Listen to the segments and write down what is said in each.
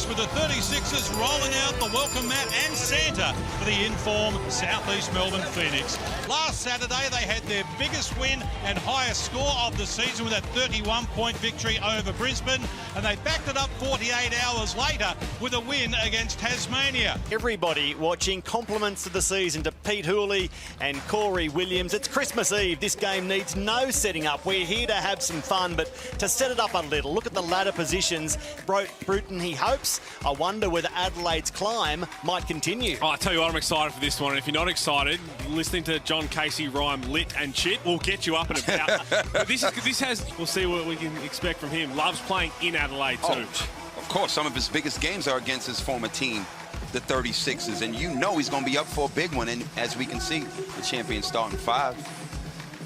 Christmas with the 36ers rolling out the welcome mat and Santa for the in-form Southeast Melbourne Phoenix. Last Saturday, they had their biggest win and highest score of the season with a 31-point victory over Brisbane, and they backed it up 48 hours later with a win against Tasmania. Everybody watching, compliments of the season to Pete Hooley and Corey Williams. It's Christmas Eve. This game needs no setting up. We're here to have some fun, but to set it up a little, look at the ladder positions. Bruton, he hopes. I wonder whether Adelaide's climb might continue. Oh, I tell you what, I'm excited for this one. And if you're not excited, listening to John Casey rhyme lit and shit will get you up and about. But this has, we'll see what we can expect from him. Loves playing in Adelaide too. Oh, of course, some of his biggest games are against his former team, the 36ers, and you know he's going to be up for a big one. And as we can see, the champions starting five.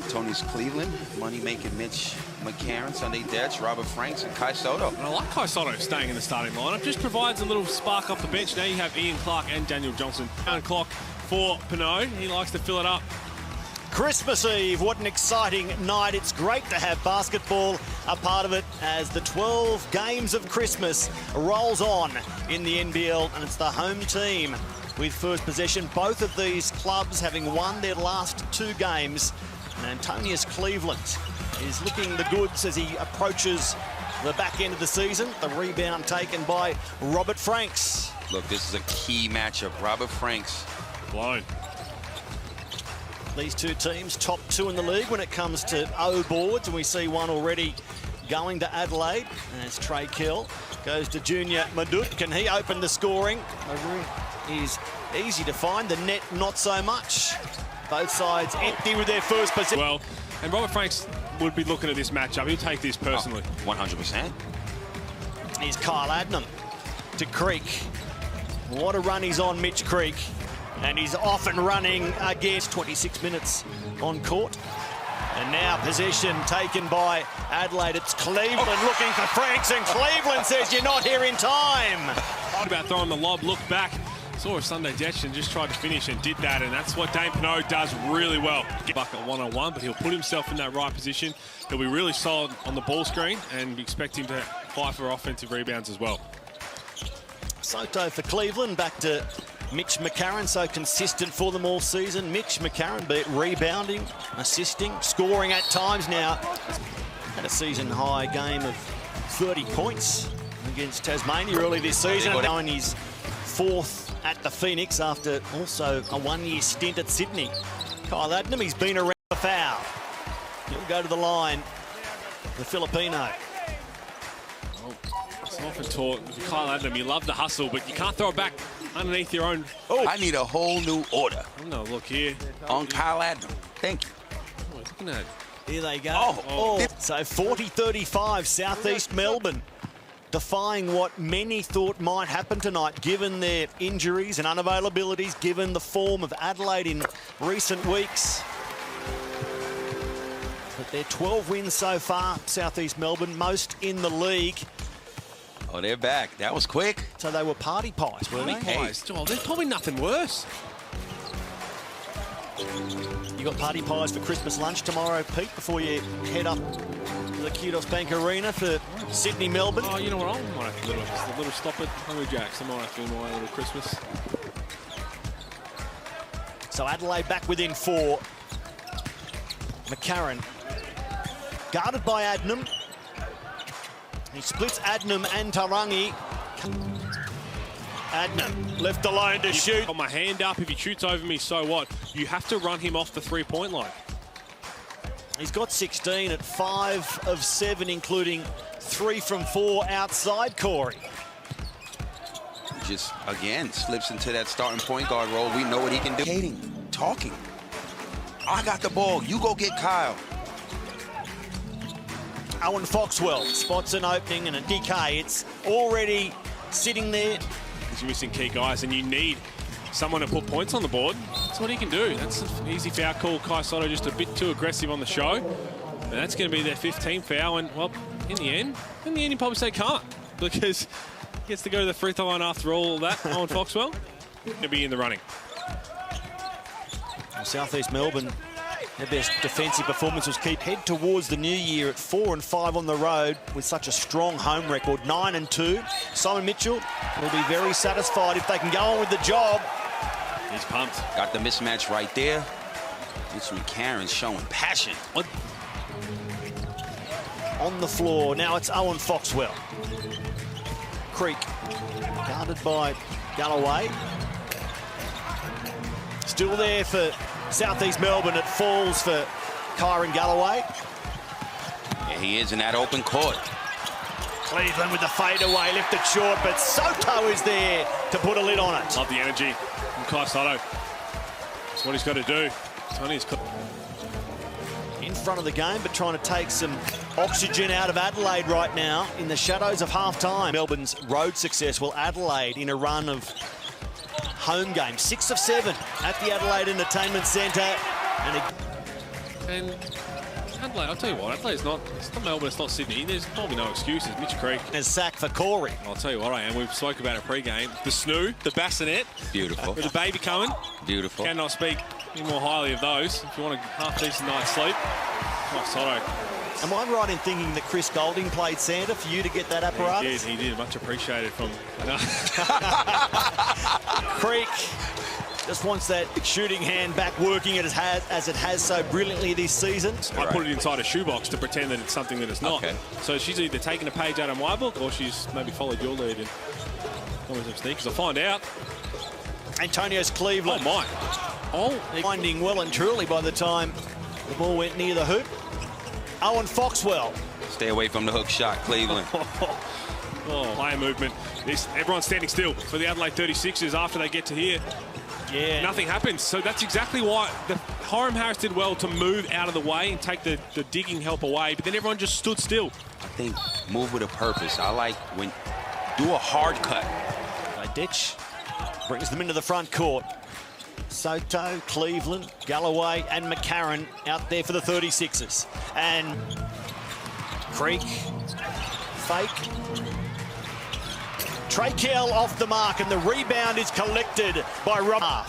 Tony's Cleveland, money-making Mitch McCarron, Sunday Dutch, Robert Franks, and Kai Sotto. And I like Kai Sotto staying in the starting lineup. Just provides a little spark off the bench. Now you have Ian Clark and Daniel Johnson. Down clock for Pinot. He likes to fill it up. Christmas Eve, what an exciting night. It's great to have basketball a part of it as the 12 games of Christmas rolls on in the NBL, and it's the home team with first possession. Both of these clubs having won their last two games. And Antonius Cleveland is looking the goods as he approaches the back end of the season. The rebound taken by Robert Franks. Look, this is a key matchup. Robert Franks. Blown. These two teams, top two in the league when it comes to O boards, and we see one already going to Adelaide. And it's Trey Kill. Goes to Junior Madut. Can he open the scoring? The room is easy to find. The net, not so much. Both sides empty with their first possession. Well, and Robert Franks would be looking at this matchup. He'll take this personally. 100%. Here's Kyle Adnam to Creek. What a run he's on, Mitch Creek. And he's off and running against 26 minutes on court. And now possession taken by Adelaide. It's Cleveland looking for Franks, and Cleveland says you're not here in time. Thought about throwing the lob, looked back. Saw a Sunday Detch and just tried to finish and did that, and that's what Dane Pinot does really well. Bucket one-on-one, but he'll put himself in that right position. He'll be really solid on the ball screen, and we expect him to fight for offensive rebounds as well. SOTTO for Cleveland, back to Mitch McCarron, so consistent for them all season. Mitch McCarron, be it rebounding, assisting, scoring at times now. Had a season-high game of 30 points against Tasmania early this season. Now in his fourth at the Phoenix after also a one-year stint at Sydney. Kyle Adnam, he's been around the foul. He'll go to the line, the Filipino. Oh, it's often taught with Kyle Adnam, you love the hustle, but you can't throw it back underneath your own. Oh, I need a whole new order. No, look here. On Kyle Adnam. Thank you. Oh, looking at it. Here they go. Oh. So 40-35, Southeast Melbourne. Defying what many thought might happen tonight, given their injuries and unavailabilities, given the form of Adelaide in recent weeks. But they're 12 wins so far, Southeast Melbourne, most in the league. Oh, they're back. That was quick. So they were party pies, weren't they? Pies. Oh, there's probably nothing worse. You got party pies for Christmas lunch tomorrow, Pete, before you head up to the Kudos Bank Arena for Sydney, Melbourne. Oh, you know what? I might have to just a little stop at Hungry Jack's. I might have to do my little Christmas. So Adelaide back within 4. McCarron guarded by Adnam. He splits Adnam and Tarangi. Adnam left alone to shoot. Got my hand up. If he shoots over me, so what? You have to run him off the three-point line. He's got 16 at 5 of 7, including 3 from 4 outside Corey. Just, again, slips into that starting point guard role. We know what he can do. Talking. I got the ball. You go get Kyle. Owen Foxwell spots an opening and a DK. It's already sitting there. You're missing key guys, and you need someone to put points on the board. That's what he can do. That's an easy foul call. Kai Sotto just a bit too aggressive on the show. And that's going to be their 15th foul. And, well, in the end, you probably say can't, because he gets to go to the free throw line after all that. Owen Foxwell going to be in the running. Southeast Melbourne Their best defensive performance was keep head towards the new year at 4-5 on the road with such a strong home record, 9-2. Simon Mitchell will be very satisfied if they can go on with the job. He's pumped. Got the mismatch right there. Mitch McCarron's showing passion. On the floor, now it's Owen Foxwell. Creek, guarded by Galloway. Still there for Southeast Melbourne. It falls for Kyron Galloway. Yeah, he is in that open court. Cleveland with the fadeaway, lifted short, but SOTTO is there to put a lid on it. Love the energy from Kai Sotto. That's what he's got to do. Tony's in front of the game, but trying to take some oxygen out of Adelaide right now in the shadows of half-time. Melbourne's road success, will Adelaide in a run of home games, 6 of 7 at the Adelaide Entertainment Centre. And Adelaide, I'll tell you what, Adelaide's not, it's not Melbourne, it's not Sydney. There's probably no excuses. Mitch Creek. A sack for Corey. I'll tell you what I am. We spoke about it pre-game. The snoo, the bassinet. Beautiful. With the baby coming. Beautiful. Cannot speak any more highly of those. If you want a half-decent night's sleep, oh, Sotto. Am I right in thinking that Chris Golding played Santa for you to get that apparatus? He did. Much appreciated from... Creek just wants that shooting hand back working as it has so brilliantly this season. I put it inside a shoebox to pretend that it's something that it's not. Okay. So she's either taken a page out of my book or she's maybe followed your lead and gone with some sneakers. I'll find out. Antonio's Cleveland. Oh, my. Oh, finding well and truly by the time the ball went near the hoop. Owen Foxwell. Stay away from the hook shot, Cleveland. Oh, player movement. Everyone's standing still for the Adelaide 36ers after they get to here. Yeah. Nothing happens. So that's exactly why Hiram Harris did well to move out of the way and take the digging help away, but then everyone just stood still. I think move with a purpose. I like when do a hard cut. Ditch brings them into the front court. SOTTO, Cleveland, Galloway and McCarron out there for the 36ers. And Creek, fake. Trey Kell off the mark and the rebound is collected by Rob.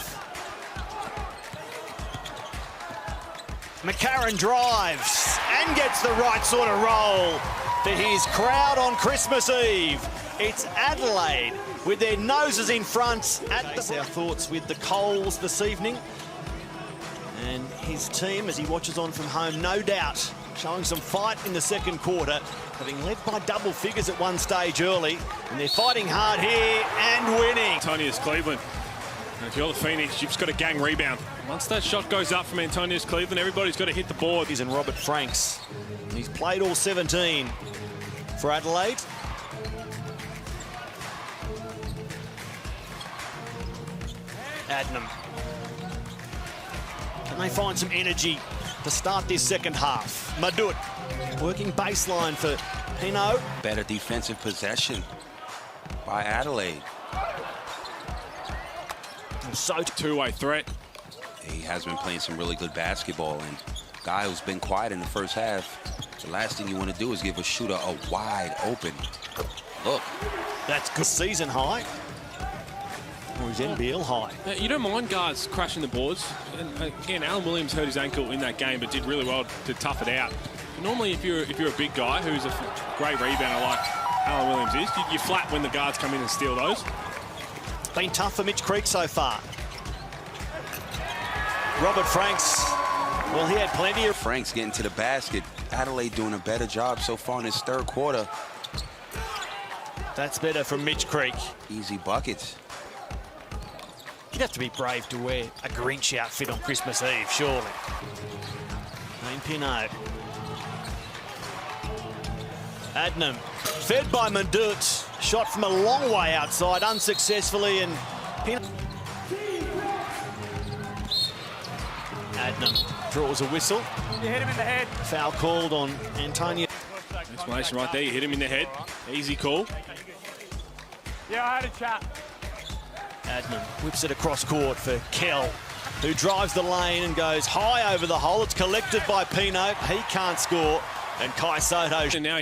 McCarron drives and gets the right sort of roll for his crowd on Christmas Eve. It's Adelaide with their noses in front at our thoughts with the Coles this evening. And his team, as he watches on from home, no doubt showing some fight in the second quarter, having led by double figures at one stage early. And they're fighting hard here and winning. Antonius Cleveland. And if you're the Phoenix, you've just got a gang rebound. Once that shot goes up from Antonius Cleveland, everybody's got to hit the board. He's in Robert Franks. He's played all 17 for Adelaide. Adnam. Can they find some energy to start this second half? Madut working baseline for Pino. Better defensive possession by Adelaide. So two-way threat. He has been playing some really good basketball, and guy who's been quiet in the first half, the last thing you want to do is give a shooter a wide open look. That's good. Season high. Or his NBL high. You don't mind guards crashing the boards. And again, Alan Williams hurt his ankle in that game, but did really well to tough it out. But normally, if you're a big guy who's a great rebounder like Alan Williams is, you're flat when the guards come in and steal those. Been tough for Mitch Creek so far. Robert Franks, well, he had plenty of... Franks getting to the basket. Adelaide doing a better job so far in this third quarter. That's better from Mitch Creek. Easy buckets. You'd have to be brave to wear a Grinch outfit on Christmas Eve, surely. Lane Pinot. Adnam, fed by Madut. Shot from a long way outside, unsuccessfully, and Pinot. Adnam draws a whistle. You hit him in the head. Foul called on Antonio. Explanation right there, you hit him in the head. Easy call. Yeah, I had a chat. Adnam whips it across court for Kell, who drives the lane and goes high over the hole. It's collected by Pino. He can't score. And Kai Sotto. And now